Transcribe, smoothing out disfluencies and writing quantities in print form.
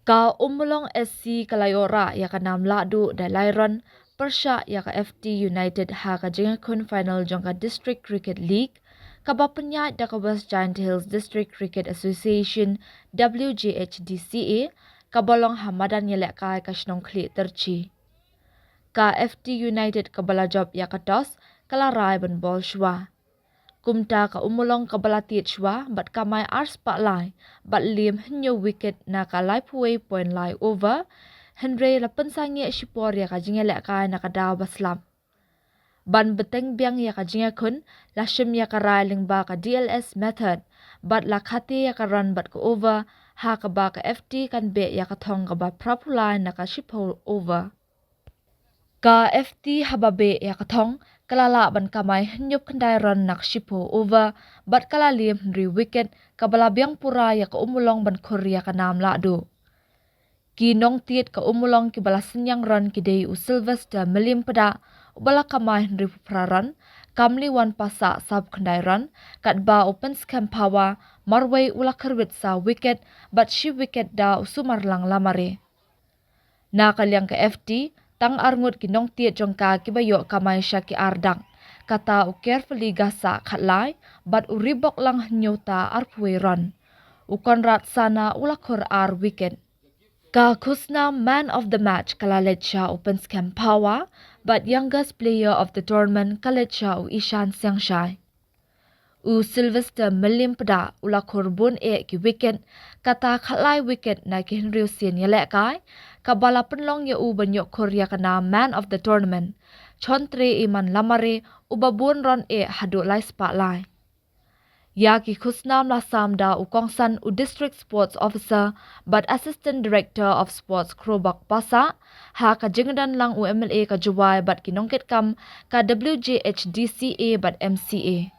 Ka Ummulong SC Kalayora ya ka nam lahduh da Lairon Persya ya ka FT United haka jengakun final jangka District Cricket League ka bapenya da ka West Giant Hills District Cricket Association WJHDCA ka bolong hamadan yelek kai ka shnong kli terci. Ka FT United ka balajob ya ka toss kalarai ban bol shwa. Kumta ka Ummulong ka balatit shwa bat kamai ars pak lai bat lim henyo wicket na ka lai puway point lai over Henry la pensangi shipor ya ka jingelek kai na ka daw baslam. Ban beteng biang ya ka jingakun la shim ya ka railing ba ka DLS method bat la khati ya ka run bat ka over ha ka ba ka FT kan be ya ka thong ka ba prapulai na ka shipor over. Ka FT hababe ya kathong kalala ban kamai nyup kendai ron nak shipo over bat kalalim ri wicket kabala biang pura ya ka Ummulong ban Korea ka nam lahduh. Ki nong tiet ka Ummulong ki bala senyang ron ki dei u Sylvester melim pada ubala kamai ri praran kamli wan pasa sab kendai ron kat ba open scam power marway ula kerwit sa wicket bat shi wicket da usumar lang lamare. Na kalyang ka FT tang arngut kinong tiet jongka kibayo kamay siya ki ardang. Kata u carefully gasa katlay, bat u ribok lang nyota arpwe ron. U konrat sana ulakur ar wicket. Ka kusna man of the match kalalet siya open scam power, but youngest player of the tournament kalet siya u Ishan Siangshai. U Sylvester melim pada ulakur bun ki wicket, kata katlay wicket na ki Henry Sin yelek kai, kabala penlong ya u banyok Korea kana man of the tournament. Chontre iman lamare ubabun ron hadu lai spa lai. Ya ki khusnam la samda u kongsan u district sports officer but assistant director of sports Krobak Pasa ha ka jengdan lang u MLA ka juwai but kinongket kam ka WJHDCA but MCA.